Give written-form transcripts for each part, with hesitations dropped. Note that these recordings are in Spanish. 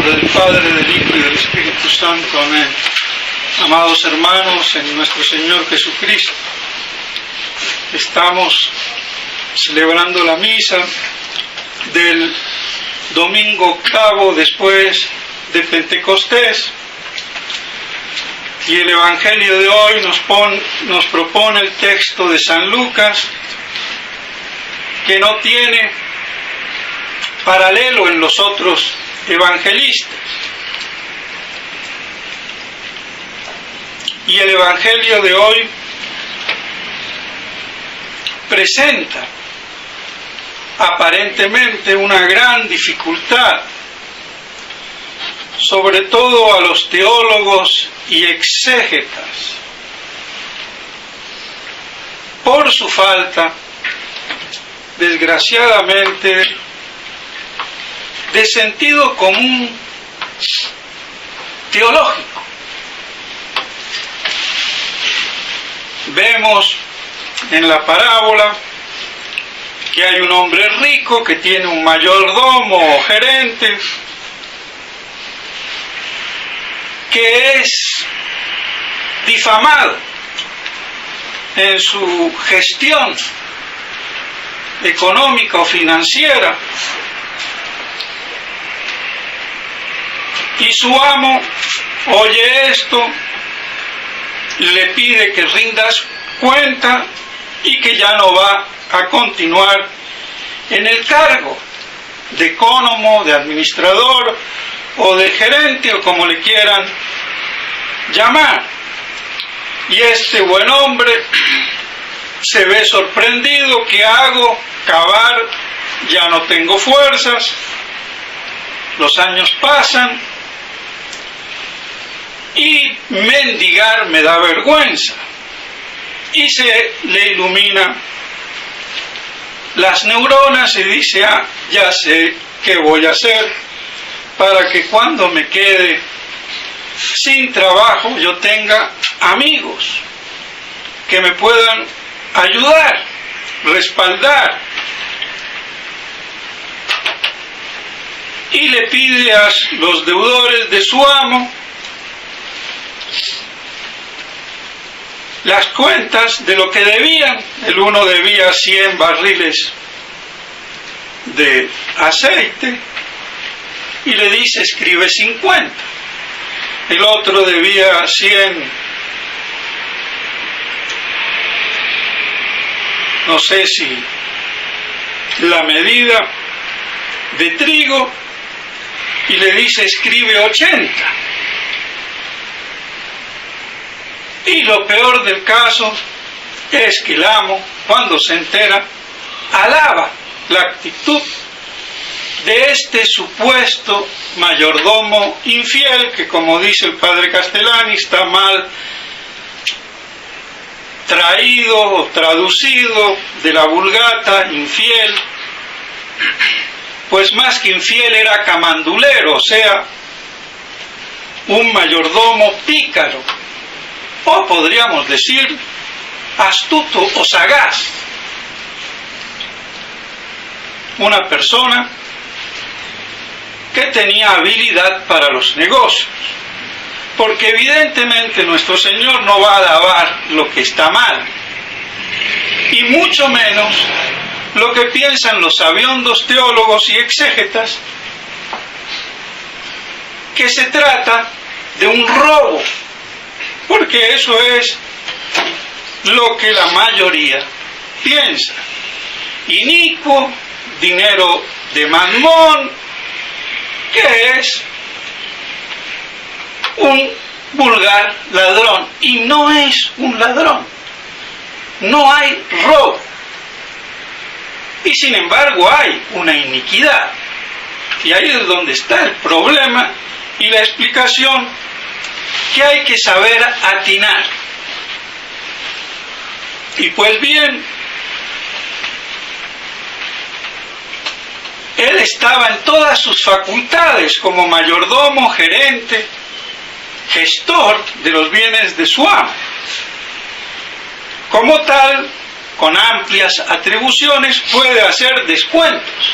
nombre del Padre, del Hijo y del Espíritu Santo. Amén. Amados hermanos en nuestro Señor Jesucristo, estamos celebrando la misa del domingo octavo después de Pentecostés, y el Evangelio de hoy nos propone el texto de San Lucas, que no tiene paralelo en los otros evangelistas. Y el Evangelio de hoy presenta aparentemente una gran dificultad, sobre todo a los teólogos y exégetas, por su falta, desgraciadamente, de sentido común teológico. Vemos en la parábola que hay un hombre rico que tiene un mayordomo o gerente que es difamado en su gestión económica o financiera, y su amo oye esto, le pide que rindas cuenta y que ya no va a continuar en el cargo de ecónomo, de administrador o de gerente, o como le quieran llamar. Y este buen hombre se ve sorprendido. ¿Qué hago? Cavar, ya no tengo fuerzas, los años pasan y mendigar me da vergüenza. Y se le ilumina las neuronas y dice: ya sé qué voy a hacer para que cuando me quede sin trabajo yo tenga amigos que me puedan ayudar, respaldar. Y le pide a los deudores de su amo las cuentas de lo que debían. El uno debía 100 barriles de aceite y le dice: escribe 50. El otro debía 100, no sé si la medida de trigo, y le dice: escribe 80. Y lo peor del caso es que el amo, cuando se entera, alaba la actitud de este supuesto mayordomo infiel, que, como dice el padre Castellani, está mal traído o traducido de la Vulgata, infiel. Pues más que infiel era camandulero, o sea, un mayordomo pícaro, o podríamos decir astuto o sagaz. Una persona que tenía habilidad para los negocios, porque evidentemente nuestro Señor no va a alabar lo que está mal, y mucho menos lo que piensan los sabiondos teólogos y exégetas, que se trata de un robo, porque eso es lo que la mayoría piensa. Inicuo, dinero de Mamón, que es un vulgar ladrón, y no es un ladrón, no hay robo, y sin embargo hay una iniquidad, y ahí es donde está el problema y la explicación que hay que saber atinar. Y pues bien, él estaba en todas sus facultades como mayordomo, gerente, gestor de los bienes de su amo. Como tal, con amplias atribuciones, puede hacer descuentos,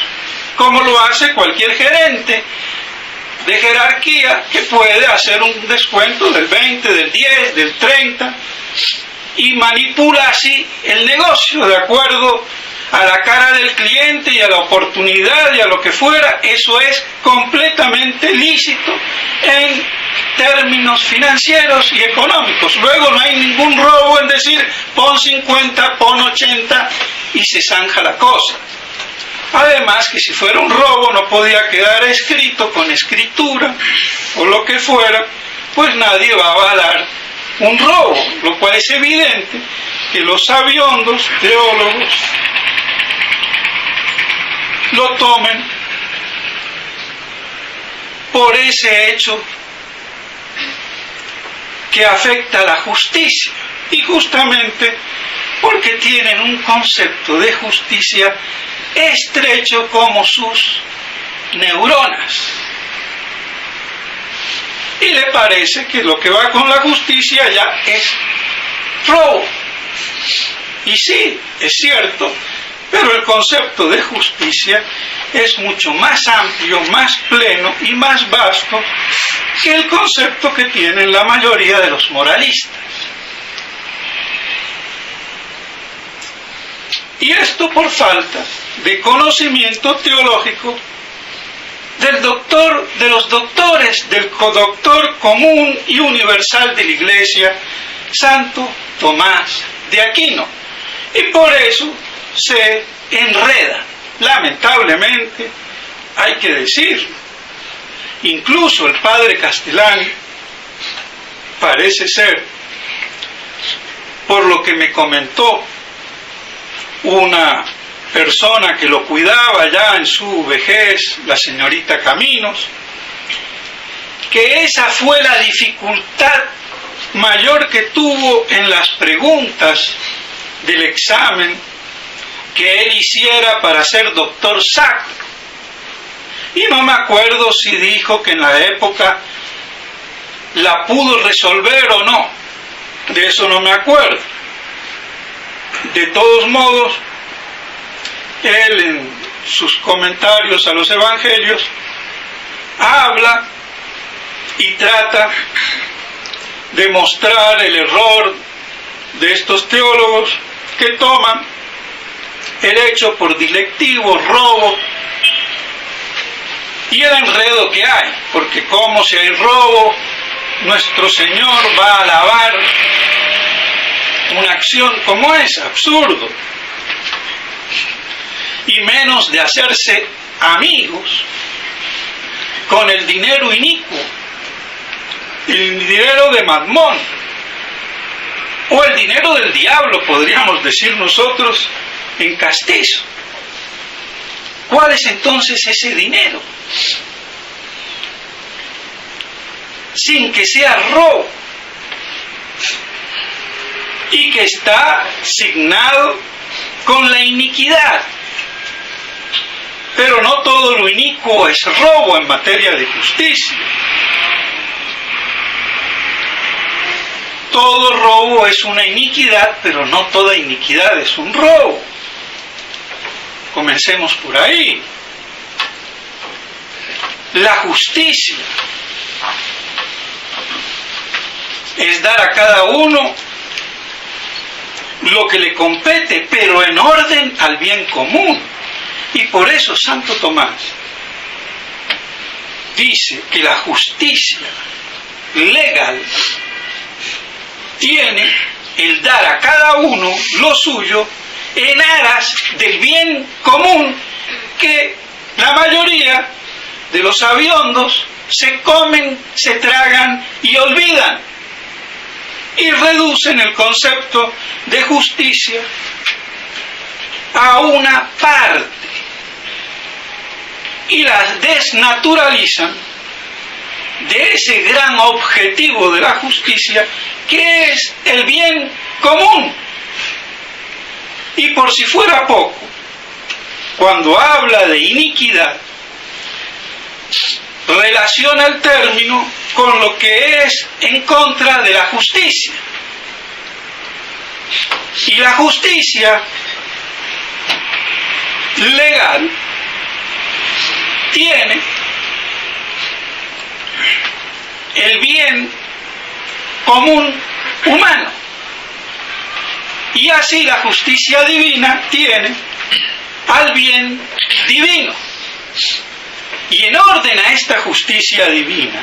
como lo hace cualquier gerente, de jerarquía que puede hacer un descuento del 20, del 10, del 30 y manipula así el negocio de acuerdo a la cara del cliente y a la oportunidad y a lo que fuera. Eso es completamente lícito en términos financieros y económicos. Luego no hay ningún robo en decir pon 50, pon 80 y se zanja la cosa. Además que si fuera un robo no podía quedar escrito con escritura o lo que fuera, pues nadie va a avalar un robo, lo cual es evidente que los sabiondos teólogos lo tomen por ese hecho que afecta a la justicia, y justamente porque tienen un concepto de justicia estrecho como sus neuronas. Y le parece que lo que va con la justicia ya es robo. Y sí, es cierto, pero el concepto de justicia es mucho más amplio, más pleno y más vasto que el concepto que tienen la mayoría de los moralistas. Y esto por falta de conocimiento teológico de los doctores, del doctor común y universal de la Iglesia, Santo Tomás de Aquino. Y por eso se enreda, lamentablemente, hay que decirlo. Incluso el padre Castellani parece ser, por lo que me comentó una persona que lo cuidaba ya en su vejez, la señorita Caminos, que esa fue la dificultad mayor que tuvo en las preguntas del examen que él hiciera para ser doctor sacro. Y no me acuerdo si dijo que en la época la pudo resolver o no, de eso no me acuerdo. De todos modos, él en sus comentarios a los evangelios habla y trata de mostrar el error de estos teólogos que toman el hecho por delictivo, robo, y el enredo que hay, porque como si hay robo, nuestro Señor va a alabar una acción como esa, absurdo. Y menos de hacerse amigos con el dinero inicuo, el dinero de Mamón, o el dinero del diablo, podríamos decir nosotros en castizo. ¿Cuál es entonces ese dinero? Sin que sea robo, y que está signado con la iniquidad. Pero no todo lo inicuo es robo en materia de justicia. Todo robo es una iniquidad, pero no toda iniquidad es un robo. Comencemos por ahí. La justicia es dar a cada uno lo que le compete, pero en orden al bien común. Y por eso Santo Tomás dice que la justicia legal tiene el dar a cada uno lo suyo en aras del bien común, que la mayoría de los sabiondos se comen, se tragan y olvidan, y reducen el concepto de justicia a una parte y la desnaturalizan de ese gran objetivo de la justicia, que es el bien común. Y por si fuera poco, cuando habla de iniquidad, relaciona el término con lo que es en contra de la justicia. Y la justicia legal tiene el bien común humano. Y así la justicia divina tiene al bien divino. Y en orden a esta justicia divina,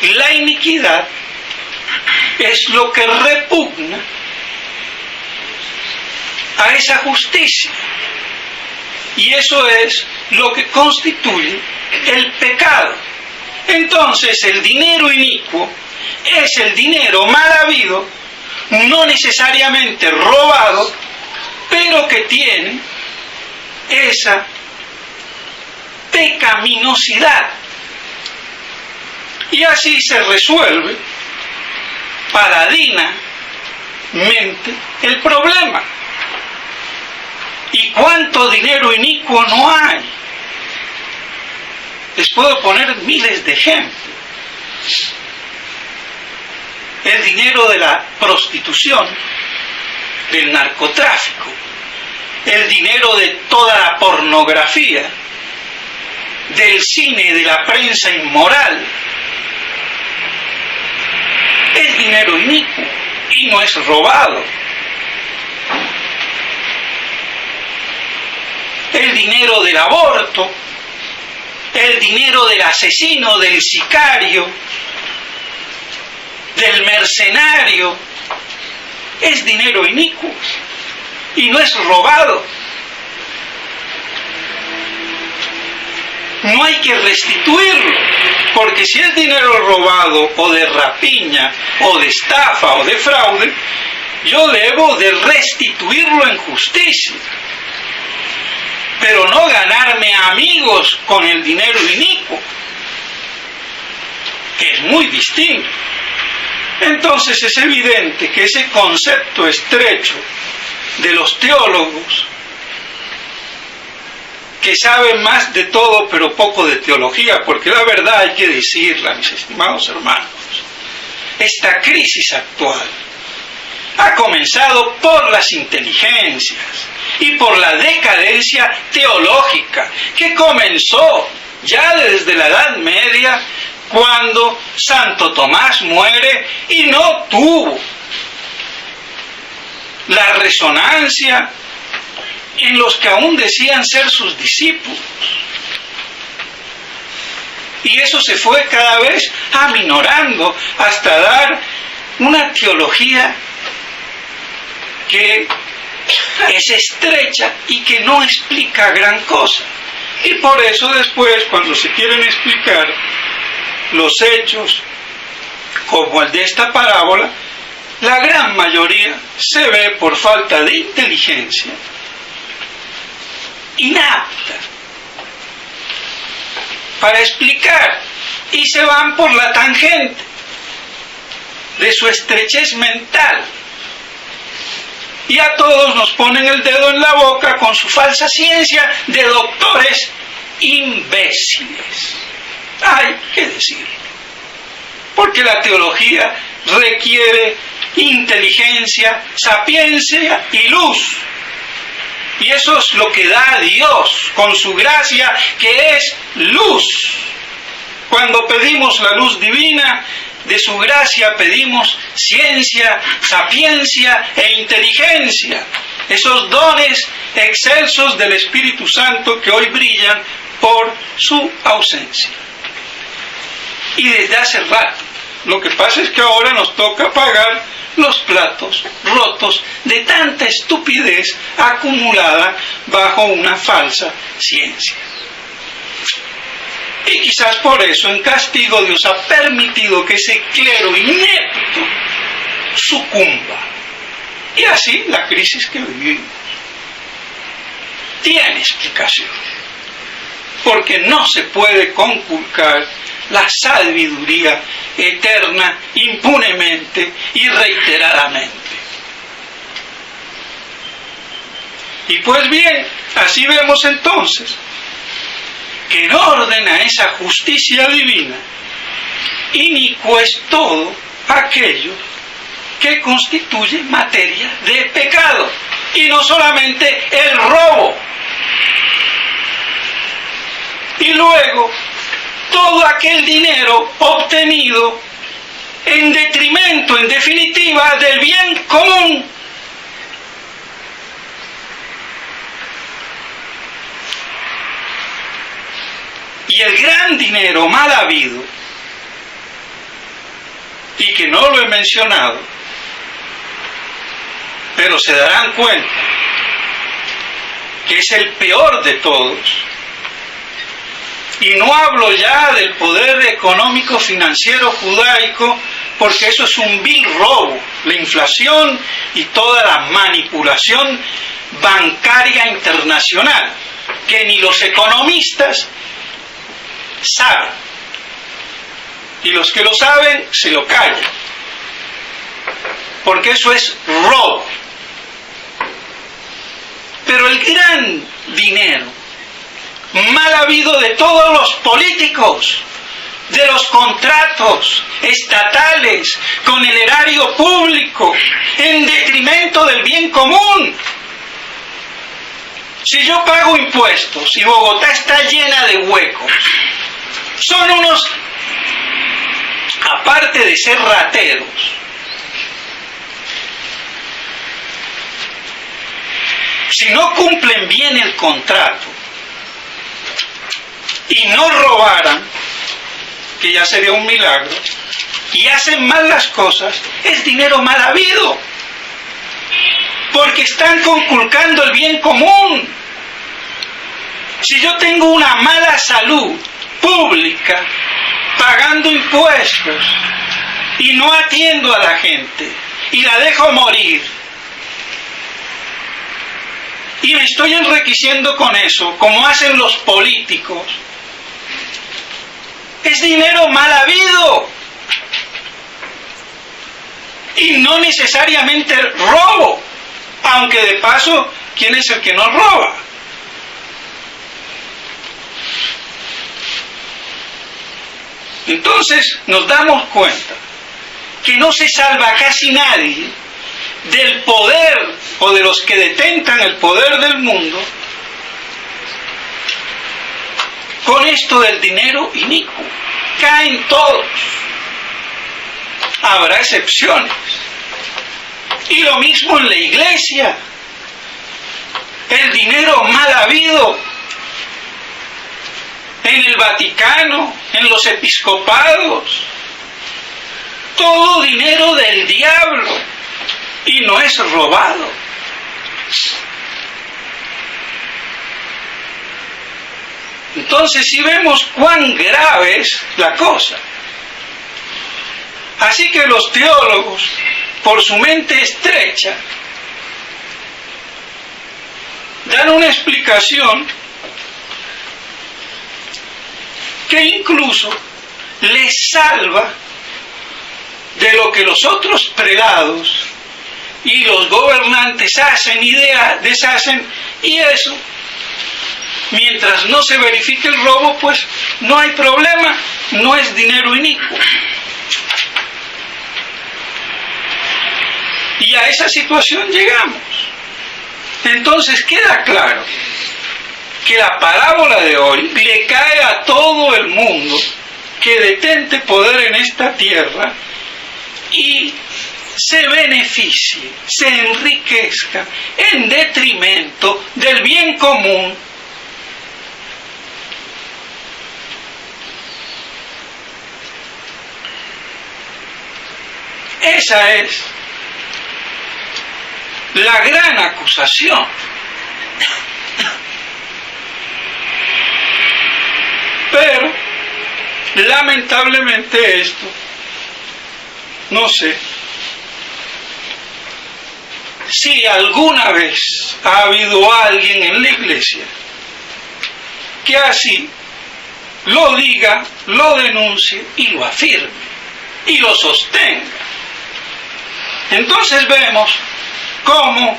la iniquidad es lo que repugna a esa justicia. Y eso es lo que constituye el pecado. Entonces el dinero inicuo es el dinero mal habido, no necesariamente robado, pero que tiene esa pecaminosidad. Y así se resuelve paladinamente el problema. ¿Y cuánto dinero inicuo no hay? Les puedo poner miles de ejemplos. El dinero de la prostitución, del narcotráfico, el dinero de toda la pornografía, del cine, de la prensa inmoral, es dinero inicuo y no es robado. El dinero del aborto, el dinero del asesino, del sicario, del mercenario, es dinero inicuo y no es robado. No hay que restituirlo, porque si es dinero robado o de rapiña o de estafa o de fraude, yo debo de restituirlo en justicia, pero no ganarme amigos con el dinero inicuo, que es muy distinto. Entonces es evidente que ese concepto estrecho de los teólogos, que saben más de todo pero poco de teología, porque la verdad hay que decirla, mis estimados hermanos, esta crisis actual ha comenzado por las inteligencias y por la decadencia teológica que comenzó ya desde la Edad Media, cuando Santo Tomás muere y no tuvo la resonancia en los que aún decían ser sus discípulos. Y eso se fue cada vez aminorando hasta dar una teología que es estrecha y que no explica gran cosa. Y por eso después, cuando se quieren explicar los hechos como el de esta parábola, la gran mayoría se ve por falta de inteligencia inapta para explicar, y se van por la tangente de su estrechez mental, y a todos nos ponen el dedo en la boca con su falsa ciencia de doctores imbéciles. Hay que decirlo, porque la teología requiere inteligencia, sapiencia y luz. Y eso es lo que da Dios con su gracia, que es luz. Cuando pedimos la luz divina de su gracia, pedimos ciencia, sapiencia e inteligencia. Esos dones excelsos del Espíritu Santo que hoy brillan por su ausencia. Y desde hace rato. Lo que pasa es que ahora nos toca pagar los platos rotos de tanta estupidez acumulada bajo una falsa ciencia. Y quizás por eso, en castigo, Dios ha permitido que ese clero inepto sucumba. Y así la crisis que vivimos tiene explicación, porque no se puede conculcar la sabiduría eterna impunemente y reiteradamente. Y pues bien, así vemos entonces que en orden a esa justicia divina, inicuo es todo aquello que constituye materia de pecado, y no solamente el robo. Y luego todo aquel dinero obtenido en detrimento, en definitiva, del bien común. Y el gran dinero mal habido, y que no lo he mencionado, pero se darán cuenta que es el peor de todos. Y no hablo ya del poder económico financiero judaico, porque eso es un vil robo, la inflación y toda la manipulación bancaria internacional, que ni los economistas saben, y los que lo saben se lo callan, porque eso es robo. Pero el gran dinero mal habido de todos los políticos, de los contratos estatales con el erario público, en detrimento del bien común. Si yo pago impuestos y Bogotá está llena de huecos, son unos, aparte de ser rateros, si no cumplen bien el contrato y no robaran, que ya sería un milagro, y hacen mal las cosas, es dinero mal habido, porque están conculcando el bien común. Si yo tengo una mala salud pública, pagando impuestos, y no atiendo a la gente, y la dejo morir, y me estoy enriqueciendo con eso, como hacen los políticos, es dinero mal habido. Y no necesariamente robo, aunque de paso, ¿quién es el que no roba? Entonces nos damos cuenta que no se salva casi nadie del poder o de los que detentan el poder del mundo con esto del dinero inicuo. Caen todos. Habrá excepciones. Y lo mismo en la iglesia. El dinero mal habido en el Vaticano, en los episcopados. Todo dinero del diablo. Y no es robado. Entonces, si vemos cuán grave es la cosa. Así que los teólogos, por su mente estrecha, dan una explicación que incluso les salva de lo que los otros prelados y los gobernantes hacen y deshacen, y eso, mientras no se verifique el robo, pues no hay problema, no es dinero inicuo. Y a esa situación llegamos. Entonces queda claro que la parábola de hoy le cae a todo el mundo que detente poder en esta tierra y se beneficie, se enriquezca en detrimento del bien común. Esa es la gran acusación. Pero, lamentablemente esto, no sé si alguna vez ha habido alguien en la iglesia que así lo diga, lo denuncie y lo afirme y lo sostenga. Entonces vemos cómo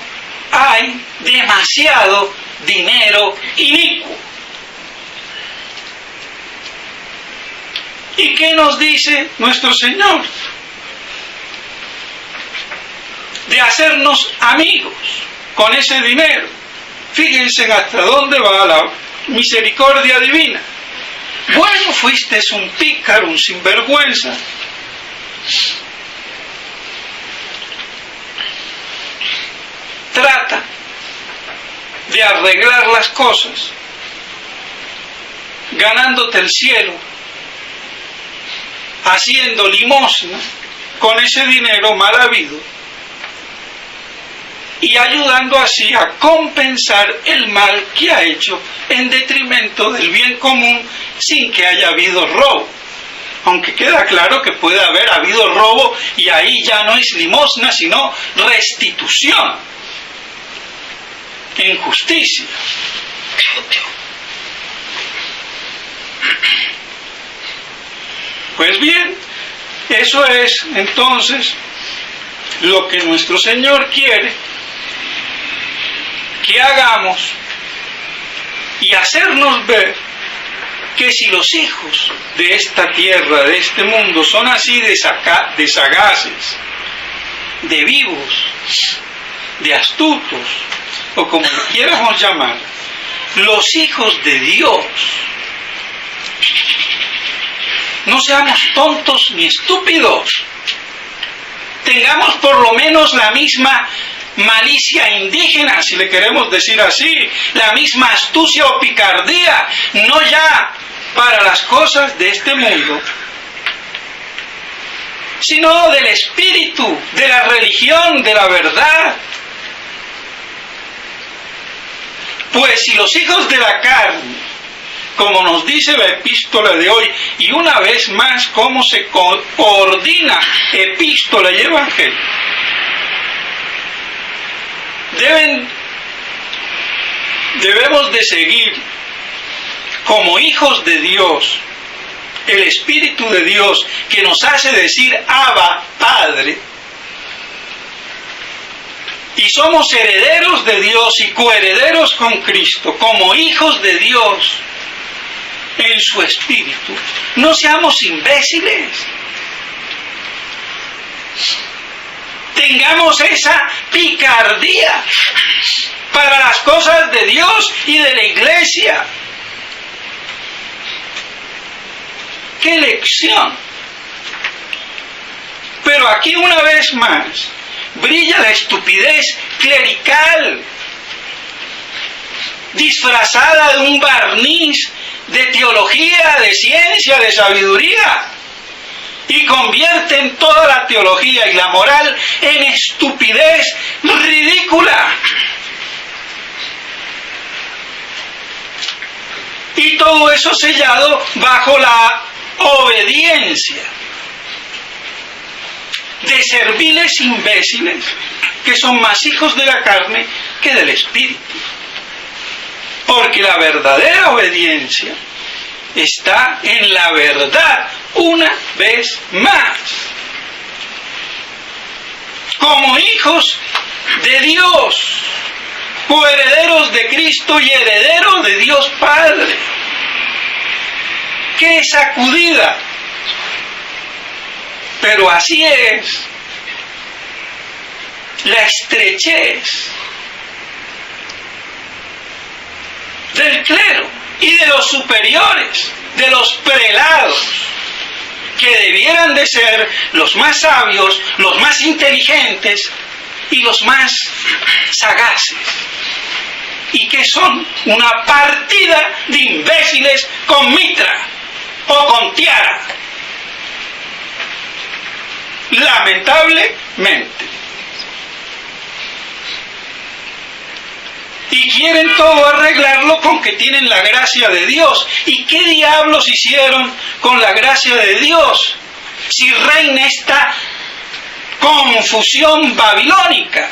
hay demasiado dinero inicuo. ¿Y qué nos dice nuestro Señor? De hacernos amigos con ese dinero. Fíjense hasta dónde va la misericordia divina. bueno, fuiste un pícaro, un sinvergüenza. Trata de arreglar las cosas, ganándote el cielo, haciendo limosna con ese dinero mal habido y ayudando así a compensar el mal que ha hecho en detrimento del bien común sin que haya habido robo. Aunque queda claro que puede haber habido robo y ahí ya no es limosna sino restitución en justicia. Pues bien, eso es entonces lo que nuestro Señor quiere que hagamos y hacernos ver que si los hijos de esta tierra, de este mundo, son así de sagaces, de vivos, de astutos, o como lo quieramos llamar, los hijos de Dios, no seamos tontos ni estúpidos, tengamos por lo menos la misma malicia indígena, si le queremos decir así, la misma astucia o picardía, no ya para las cosas de este mundo, sino del espíritu, de la religión, de la verdad. Pues si los hijos de la carne, como nos dice la epístola de hoy, y una vez más cómo se coordina epístola y evangelio, debemos de seguir como hijos de Dios el Espíritu de Dios que nos hace decir Abba, Padre, y somos herederos de Dios y coherederos con Cristo, como hijos de Dios en su Espíritu. No seamos imbéciles. Tengamos esa picardía para las cosas de Dios y de la Iglesia. ¡Qué lección! Pero aquí una vez más brilla la estupidez clerical, disfrazada de un barniz de teología, de ciencia, de sabiduría, y convierten toda la teología y la moral en estupidez ridícula. Y todo eso sellado bajo la obediencia de serviles imbéciles que son más hijos de la carne que del Espíritu. Porque la verdadera obediencia está en la verdad, una vez más. Como hijos de Dios, coherederos de Cristo y herederos de Dios Padre. ¡Qué sacudida! Pero así es la estrechez del clero y de los superiores, de los prelados, que debieran de ser los más sabios, los más inteligentes y los más sagaces, y que son una partida de imbéciles con mitra o con tiara. Lamentablemente. Y quieren todo arreglarlo con que tienen la gracia de Dios. ¿Y qué diablos hicieron con la gracia de Dios? Si reina esta confusión babilónica,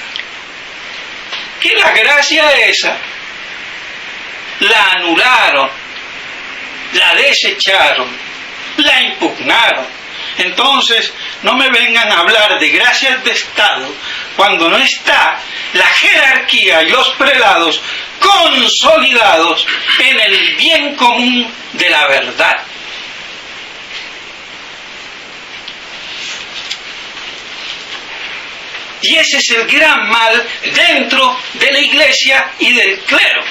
que la gracia esa la anularon, la desecharon, la impugnaron. Entonces, no me vengan a hablar de gracias de Estado cuando no está la jerarquía y los prelados consolidados en el bien común de la verdad. Y ese es el gran mal dentro de la Iglesia y del clero.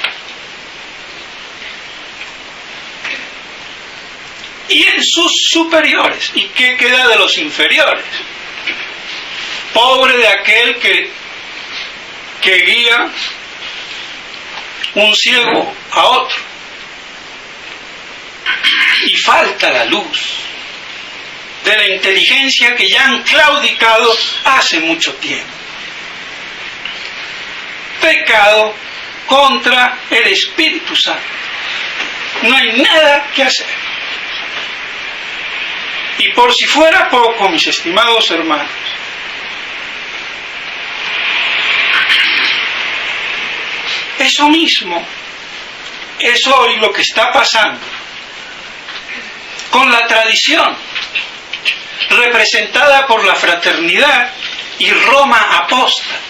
y en sus superiores. ¿Y qué queda de los inferiores? Pobre de aquel que guía un ciego a otro y falta la luz de la inteligencia que ya han claudicado hace mucho tiempo. Pecado contra el Espíritu Santo. No hay nada que hacer. Y por si fuera poco, mis estimados hermanos, eso mismo es hoy lo que está pasando con la tradición representada por la fraternidad y Roma apóstata.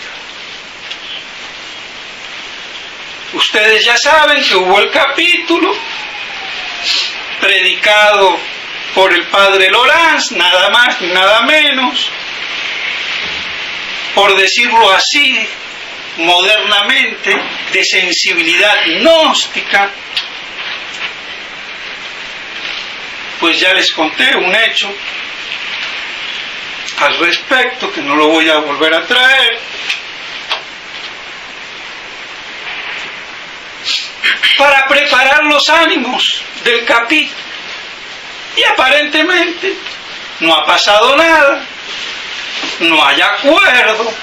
Ustedes ya saben que hubo el capítulo predicado por el padre Lorenz, nada más ni nada menos, por decirlo así, modernamente, de sensibilidad gnóstica. Pues ya les conté un hecho al respecto, que no lo voy a volver a traer. Para preparar los ánimos del capítulo. Y aparentemente no ha pasado nada, no hay acuerdo,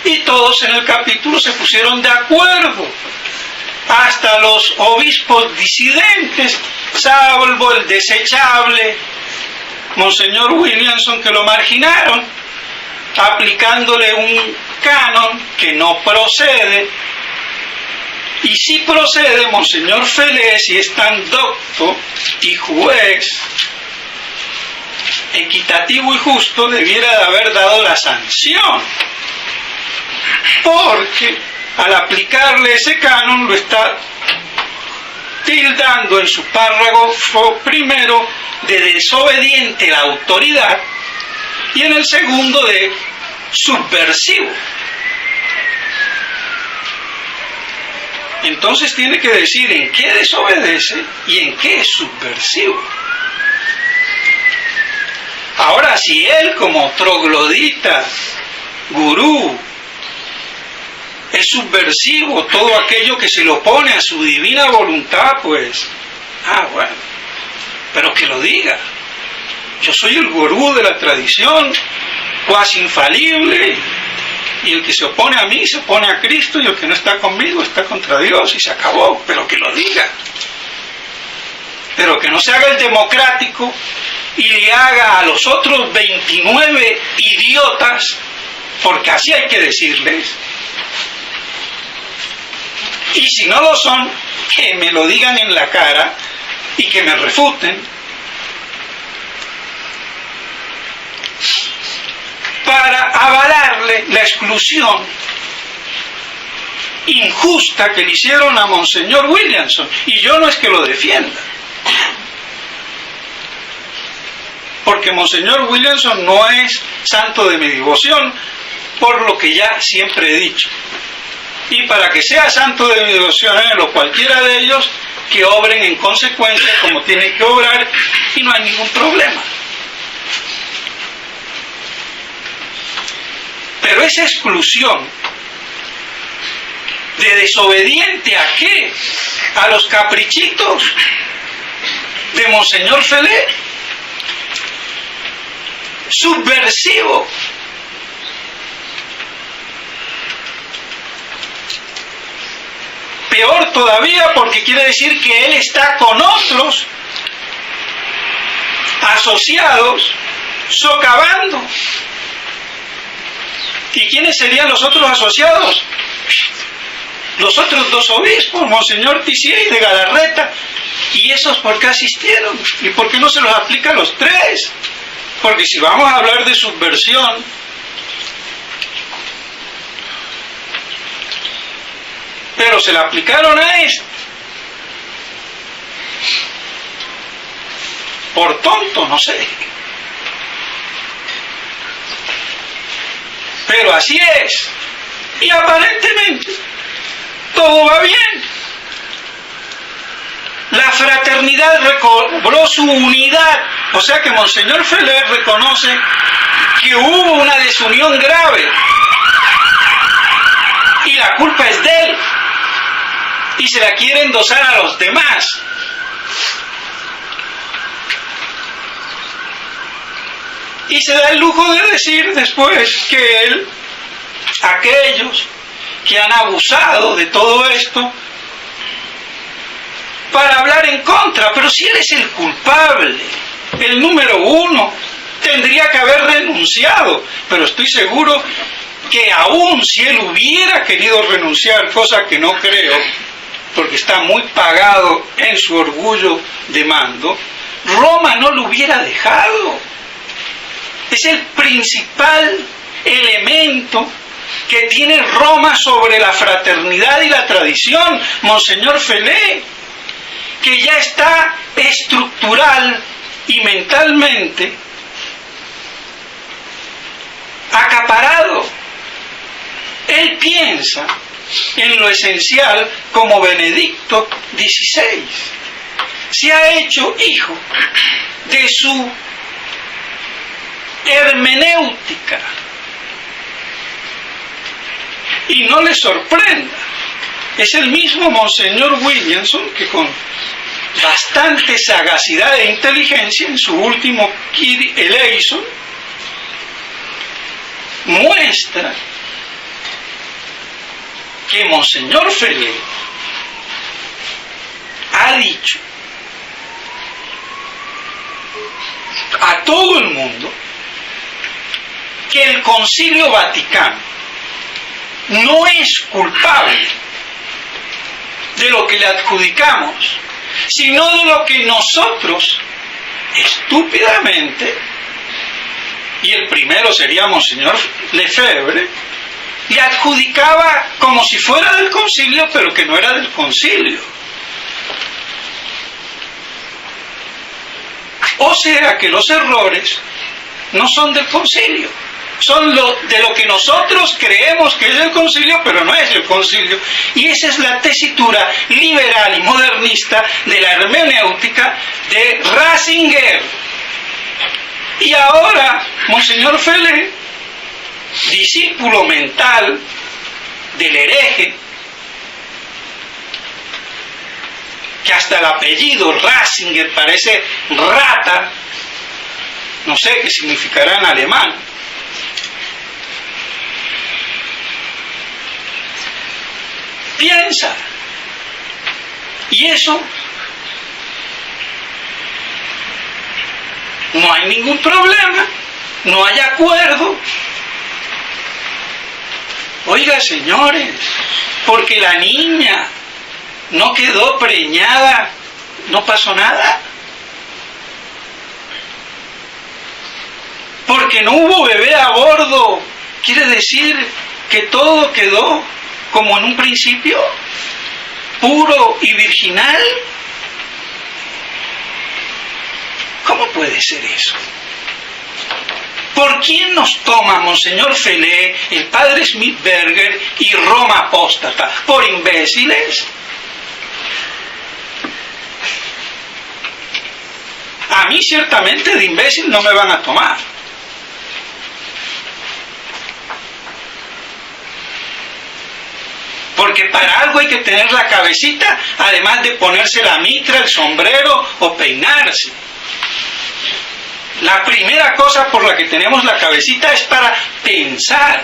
y todos en el capítulo se pusieron de acuerdo, hasta los obispos disidentes, salvo el desechable Monseñor Williamson, que lo marginaron, aplicándole un canon que no procede. Y si procede, Monseñor Felé, si es tan docto y juez equitativo y justo, debiera de haber dado la sanción, porque al aplicarle ese canon lo está tildando en su párrafo primero de desobediente a la autoridad y en el segundo de subversivo. Entonces tiene que decir en qué desobedece y en qué es subversivo. Ahora, si él como troglodita, gurú, es subversivo, todo aquello que se le opone a su divina voluntad, pues, bueno, pero que lo diga. Yo soy el gurú de la tradición, cuasi infalible, y el que se opone a mí se opone a Cristo, y el que no está conmigo está contra Dios, y se acabó. Pero que lo diga. Pero que no se haga el democrático y le haga a los otros 29 idiotas, porque así hay que decirles. Y si no lo son, que me lo digan en la cara y que me refuten, para avalarle la exclusión injusta que le hicieron a Monseñor Williamson. Y yo no es que lo defienda, porque Monseñor Williamson no es santo de mi devoción, por lo que ya siempre he dicho. Y para que sea santo de mi devoción él o cualquiera de ellos, que obren en consecuencia como tienen que obrar, y no hay ningún problema. Pero esa exclusión de desobediente ¿a qué? A los caprichitos de Monseñor Felé, subversivo, peor todavía, porque quiere decir que él está con otros asociados socavando. ¿Y quiénes serían los otros asociados? Los otros dos obispos, Monseñor Tissier de Galarreta. ¿Y esos por qué asistieron? ¿Y por qué no se los aplica a los tres? Porque si vamos a hablar de subversión, pero se la aplicaron a este. Por tonto, no sé. Pero así es. Y aparentemente todo va bien. La fraternidad recobró su unidad. O sea que Monseñor Felé reconoce que hubo una desunión grave y la culpa es de él y se la quiere endosar a los demás. Y se da el lujo de decir después que él, aquellos que han abusado de todo esto, para hablar en contra, pero si él es el culpable, el número uno, tendría que haber renunciado, pero estoy seguro que aún si él hubiera querido renunciar, cosa que no creo, porque está muy pagado en su orgullo de mando, Roma no lo hubiera dejado. Es el principal elemento que tiene Roma sobre la fraternidad y la tradición, Monseñor Felé, que ya está estructural y mentalmente acaparado. Él piensa en lo esencial como Benedicto XVI. Se ha hecho hijo de su hermenéutica. Y no le sorprenda, es el mismo Monseñor Williamson que con bastante sagacidad e inteligencia en su último Kyrie eleison muestra que Monseñor Felé ha dicho a todo el mundo que el Concilio Vaticano no es culpable de lo que le adjudicamos, sino de lo que nosotros estúpidamente, y el primero sería Monseñor Lefebvre, le adjudicaba como si fuera del concilio, pero que no era del concilio. O sea que los errores no son del concilio, son de lo que nosotros creemos que es el concilio, pero no es el concilio. Y esa es la tesitura liberal y modernista de la hermenéutica de Ratzinger. Y ahora, Monseñor Felé, discípulo mental del hereje, que hasta el apellido Ratzinger parece rata, no sé qué significará en alemán, piensa, y eso no hay ningún problema, no hay acuerdo. Oiga, señores, porque la niña no quedó preñada, no pasó nada. Porque no hubo bebé a bordo, quiere decir que todo quedó como en un principio, puro y virginal. ¿Cómo puede ser eso? ¿Por quién nos toma Monseñor Felé, el padre Smithberger y Roma apóstata? ¿Por imbéciles? A mí ciertamente de imbécil no me van a tomar. Porque para algo hay que tener la cabecita, además de ponerse la mitra, el sombrero o peinarse. La primera cosa por la que tenemos la cabecita es para pensar.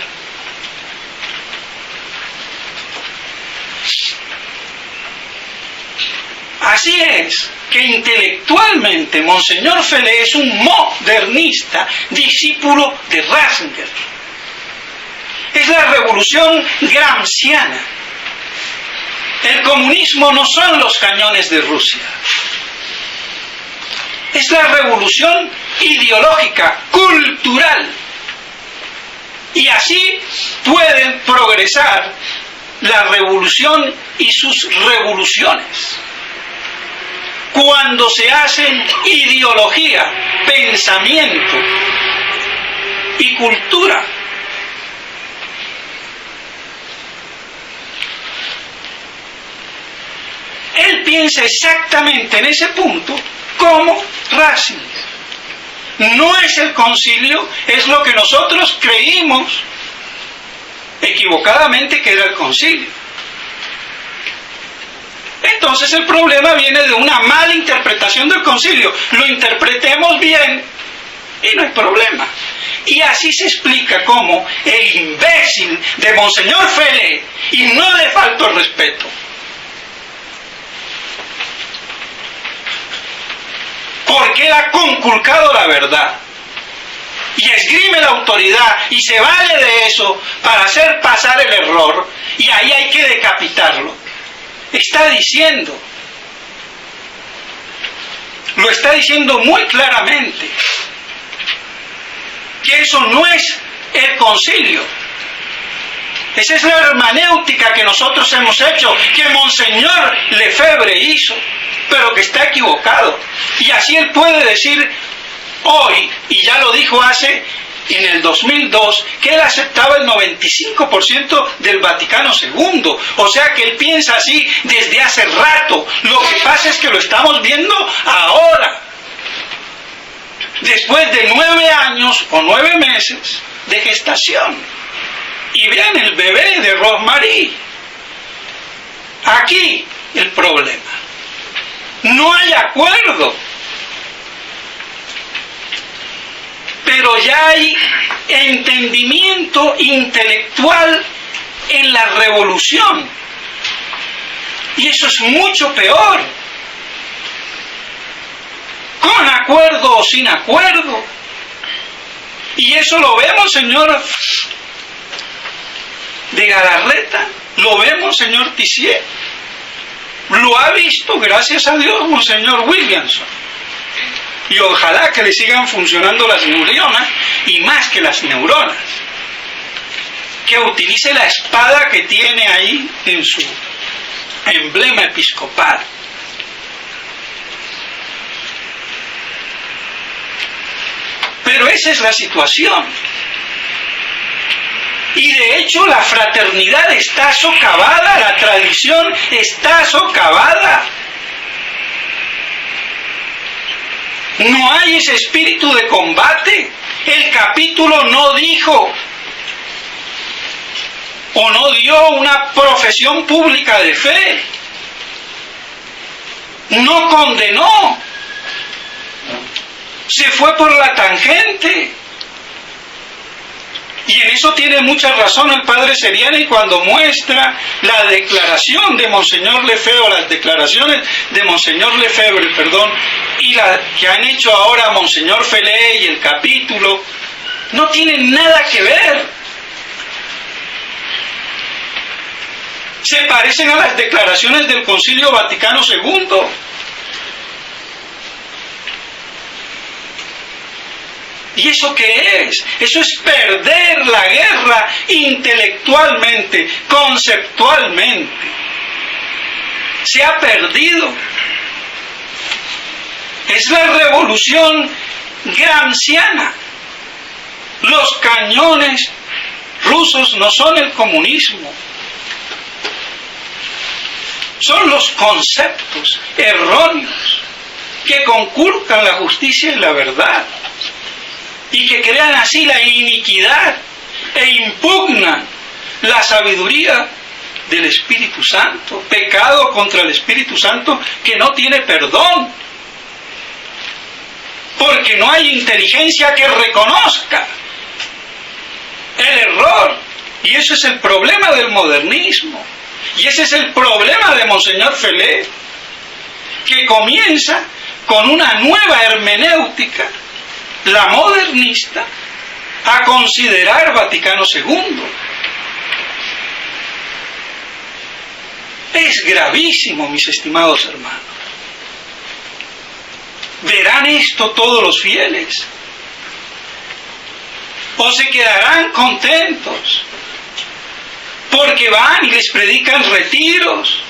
Así es que intelectualmente Monseñor Felé es un modernista, discípulo de Ratzinger. Es la revolución gramsciana. El comunismo no son los cañones de Rusia. Es la revolución ideológica, cultural. Y así pueden progresar la revolución y sus revoluciones. Cuando se hacen ideología, pensamiento y cultura. Él piensa exactamente en ese punto como Ratzinger. No es el concilio, es lo que nosotros creímos equivocadamente que era el concilio. Entonces el problema viene de una mala interpretación del concilio. Lo interpretemos bien y no hay problema. Y así se explica cómo el imbécil de Monseñor Felé, y no le faltó el respeto, porque él ha conculcado la verdad y esgrime la autoridad y se vale de eso para hacer pasar el error, y ahí hay que decapitarlo. Está diciendo, lo está diciendo muy claramente, que eso no es el concilio. Esa es la hermenéutica que nosotros hemos hecho, que Monseñor Lefebvre hizo, pero que está equivocado. Y así él puede decir hoy, y ya lo dijo en el 2002, que él aceptaba el 95% del Vaticano II. O sea que él piensa así desde hace rato. Lo que pasa es que lo estamos viendo ahora, después de 9 años o 9 meses de gestación. Y vean el bebé de Rosemarie. Aquí el problema. No hay acuerdo. Pero ya hay entendimiento intelectual en la revolución. Y eso es mucho peor. Con acuerdo o sin acuerdo. Y eso lo vemos, señor de Galarreta, lo vemos, señor Tissier, lo ha visto, gracias a Dios, monseñor Williamson. Y ojalá que le sigan funcionando las neuronas, y más que las neuronas, que utilice la espada que tiene ahí en su emblema episcopal. Pero esa es la situación. Y de hecho la fraternidad está socavada, la tradición está socavada. No hay ese espíritu de combate. El capítulo no dijo o no dio una profesión pública de fe. No condenó. Se fue por la tangente. Y en eso tiene mucha razón el padre Seriani cuando muestra la declaración de Monseñor Lefebvre, las declaraciones de Monseñor Lefebvre, y la que han hecho ahora Monseñor Felé y el capítulo, no tienen nada que ver. Se parecen a las declaraciones del Concilio Vaticano II. ¿Y eso qué es? Eso es perder la guerra intelectualmente, conceptualmente. Se ha perdido. Es la revolución gramsciana. Los cañones rusos no son el comunismo. Son los conceptos erróneos que conculcan la justicia y la verdad, y que crean así la iniquidad e impugnan la sabiduría del Espíritu Santo, pecado contra el Espíritu Santo que no tiene perdón, porque no hay inteligencia que reconozca el error. Y ese es el problema del modernismo, y ese es el problema de Monseñor Felé, que comienza con una nueva hermenéutica, la modernista, a considerar Vaticano II. Es gravísimo, mis estimados hermanos. ¿Verán esto todos los fieles? ¿O se quedarán contentos porque van y les predican retiros,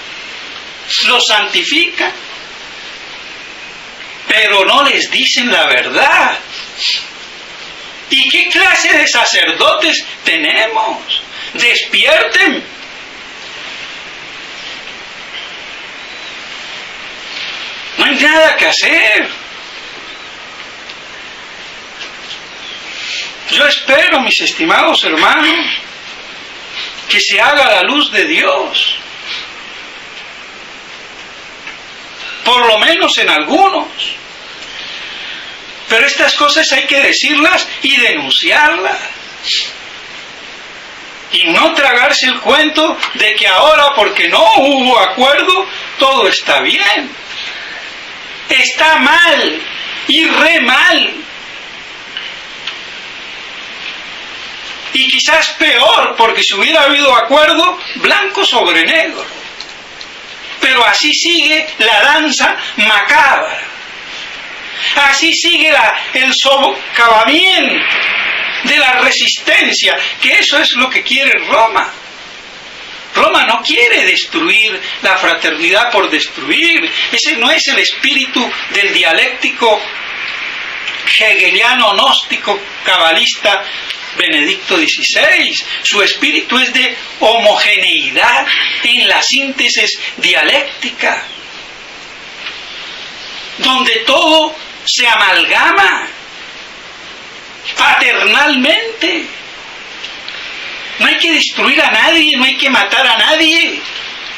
los santifican, pero no les dicen la verdad? ¿Y qué clase de sacerdotes tenemos? Despierten. No hay nada que hacer. espero, mis estimados hermanos, que se haga la luz de Dios, por lo menos en algunos. Pero estas cosas hay que decirlas y denunciarlas. Y no tragarse el cuento de que ahora, porque no hubo acuerdo, todo está bien. Está mal, y re mal. Y quizás peor, porque si hubiera habido acuerdo, blanco sobre negro. Pero así sigue la danza macabra. Así sigue el socavamiento de la resistencia, que eso es lo que quiere Roma. Roma no quiere destruir la fraternidad por destruir. Ese no es el espíritu del dialéctico hegeliano, gnóstico, cabalista Benedicto XVI. Su espíritu es de homogeneidad en la síntesis dialéctica, donde todo se amalgama paternalmente. No hay que destruir a nadie, no hay que matar a nadie.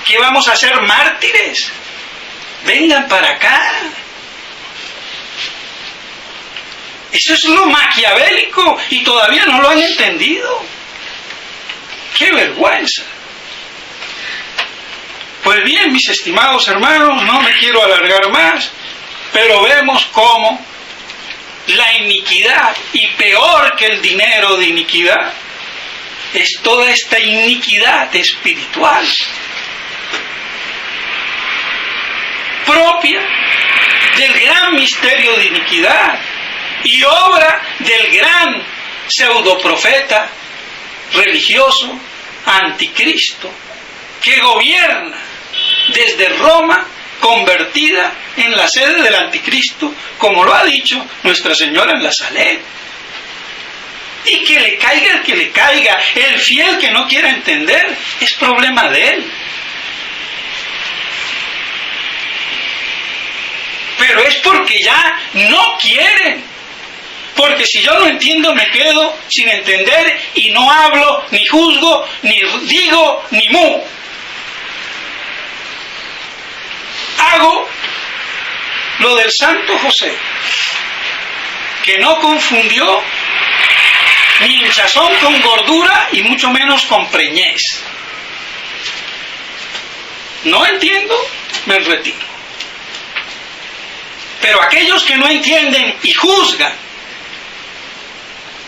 ¿Qué vamos a hacer, mártires? Vengan para acá. Eso es lo maquiavélico y todavía no lo han entendido. ¡Qué vergüenza! Pues bien, mis estimados hermanos, no me quiero alargar más, pero vemos cómo la iniquidad, y peor que el dinero de iniquidad, es toda esta iniquidad espiritual propia del gran misterio de iniquidad y obra del gran pseudoprofeta religioso anticristo que gobierna desde Roma, convertida en la sede del anticristo, como lo ha dicho Nuestra Señora en la Salet. Y que le caiga el que le caiga, el fiel que no quiera entender, es problema de él. Pero es porque ya no quieren. Porque si yo no entiendo, me quedo sin entender y no hablo, ni juzgo, ni digo, ni mu. Hago lo del Santo José, que no confundió ni hinchazón con gordura y mucho menos con preñez. No entiendo, me retiro. Pero aquellos que no entienden y juzgan,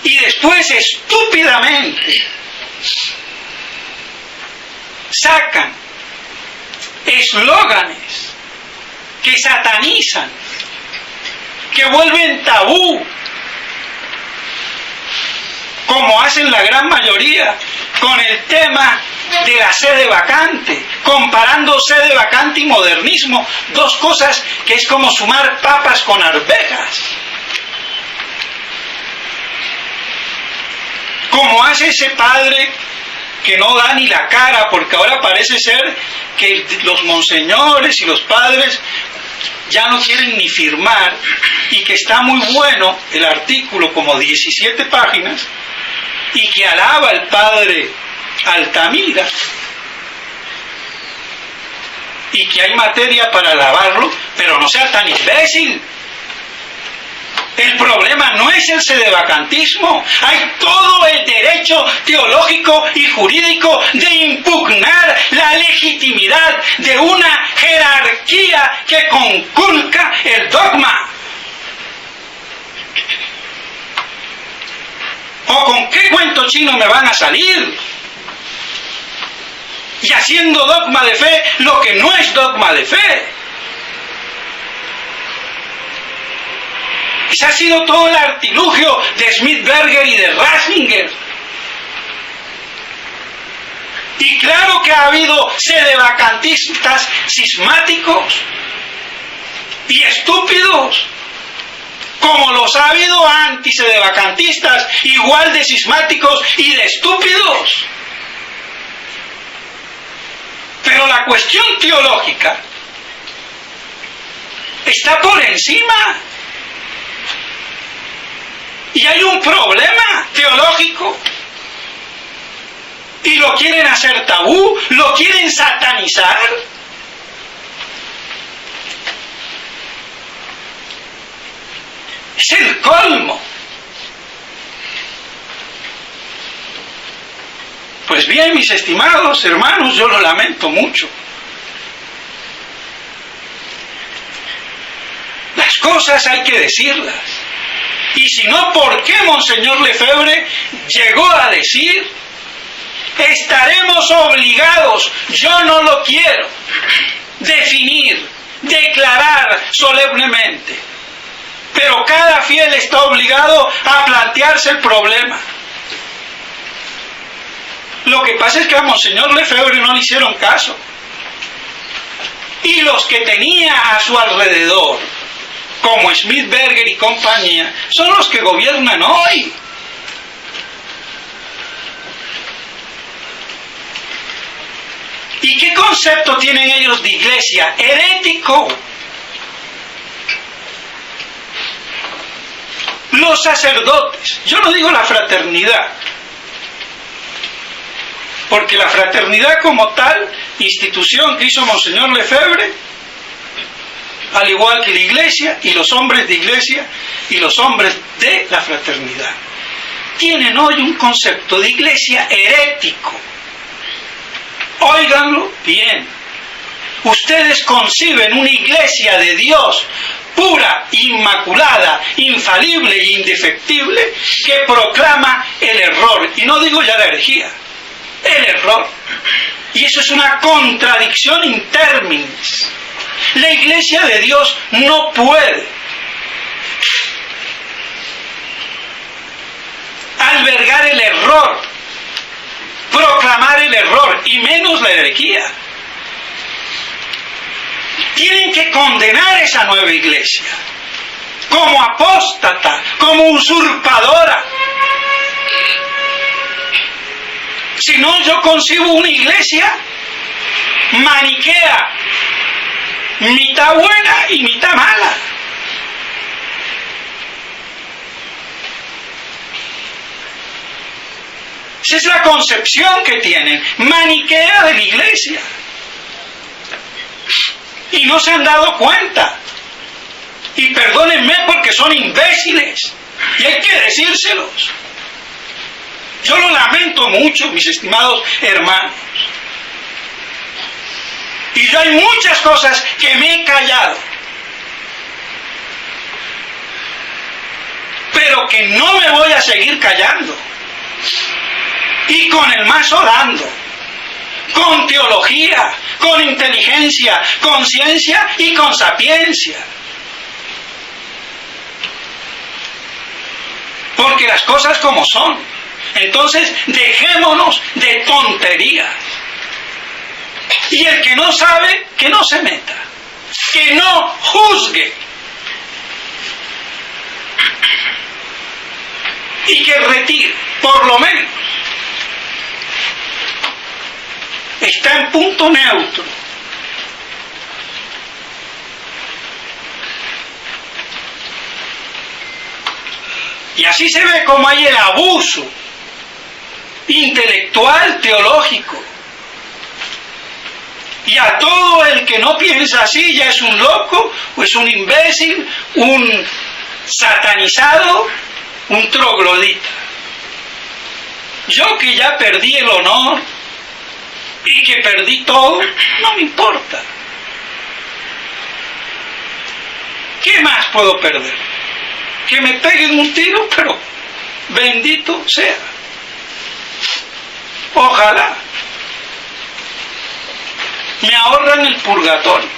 y después estúpidamente sacan eslóganes que satanizan, que vuelven tabú, como hacen la gran mayoría con el tema de la sede vacante, comparando sede vacante y modernismo, dos cosas que es como sumar papas con arvejas. Como hace ese padre que no da ni la cara, porque ahora parece ser que los monseñores y los padres ya no quieren ni firmar, y que está muy bueno el artículo, como 17 páginas, y que alaba al padre Altamira, y que hay materia para alabarlo, pero no sea tan imbécil. El problema no es el sedevacantismo. Hay todo el derecho teológico y jurídico de impugnar la legitimidad de una jerarquía que conculca el dogma. ¿O con qué cuento chino me van a salir? Y haciendo dogma de fe lo que no es dogma de fe. Ese ha sido todo el artilugio de Smith-Berger y de Ratzinger. Y claro que ha habido sedevacantistas cismáticos y estúpidos, como los ha habido antisedevacantistas igual de cismáticos y de estúpidos. Pero la cuestión teológica está por encima. Y hay un problema teológico. Y lo quieren hacer tabú, lo quieren satanizar. Es el colmo. Pues bien, mis estimados hermanos, yo lo lamento mucho. Las cosas hay que decirlas. Y si no, ¿por qué Monseñor Lefebvre llegó a decir: estaremos obligados, yo no lo quiero, definir, declarar solemnemente? Pero cada fiel está obligado a plantearse el problema. Lo que pasa es que a Monseñor Lefebvre no le hicieron caso. Y los que tenía a su alrededor, como Smithberger y compañía, son los que gobiernan hoy. ¿Y qué concepto tienen ellos de iglesia? Herético. Los sacerdotes, yo no digo la fraternidad, porque la fraternidad como tal, institución que hizo Monseñor Lefebvre, al igual que la iglesia y los hombres de iglesia y los hombres de la fraternidad, tienen hoy un concepto de iglesia herético. Óiganlo bien. Ustedes conciben una iglesia de Dios pura, inmaculada, infalible e indefectible, que proclama el error. Y no digo ya la herejía, el error. Y eso es una contradicción in terminis. La iglesia de Dios no puede albergar el error, proclamar el error, y menos la herejía. Tienen que condenar esa nueva iglesia como apóstata, como usurpadora. Si no, yo concibo una iglesia maniquea, mitad buena y mitad mala. Esa es la concepción que tienen, maniquea de la iglesia. Y no se han dado cuenta. Y perdónenme porque son imbéciles. Y hay que decírselos. Yo lo lamento mucho, mis estimados hermanos. Y yo hay muchas cosas que me he callado. Pero que no me voy a seguir callando. Y con el mazo dando. Con teología, con inteligencia, con ciencia y con sapiencia. Porque las cosas como son. Entonces, dejémonos de tonterías. Y el que no sabe, que no se meta. Que no juzgue. Y que retire, por lo menos. Está en punto neutro. Y así se ve como hay el abuso intelectual, teológico. Y a todo el que no piensa así ya es un loco, o es un imbécil, un satanizado, un troglodita. Yo que ya perdí el honor y que perdí todo, no me importa. ¿Qué más puedo perder? Que me peguen un tiro, pero bendito sea. Ojalá me ahorran el purgatorio.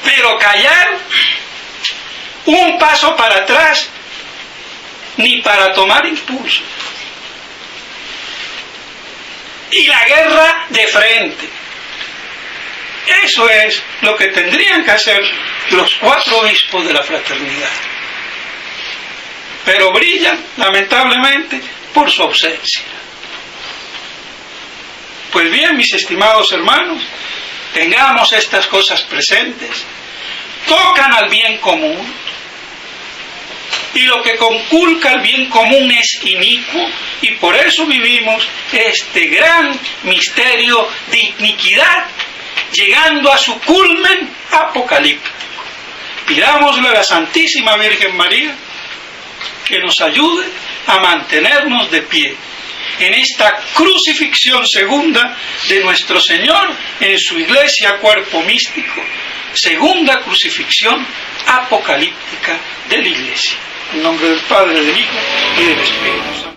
Pero callar, un paso para atrás, ni para tomar impulso. Y la guerra de frente. Eso es lo que tendrían que hacer los 4 obispos de la fraternidad. Pero brillan, lamentablemente, por su ausencia. Pues bien, mis estimados hermanos, tengamos estas cosas presentes, tocan al bien común, y lo que conculca el bien común es inicuo, y por eso vivimos este gran misterio de iniquidad, llegando a su culmen apocalíptico. Pidámosle a la Santísima Virgen María que nos ayude a mantenernos de pie en esta crucifixión segunda de nuestro Señor en su iglesia cuerpo místico, segunda crucifixión apocalíptica de la iglesia. En nombre del Padre, del Hijo y del Espíritu Santo.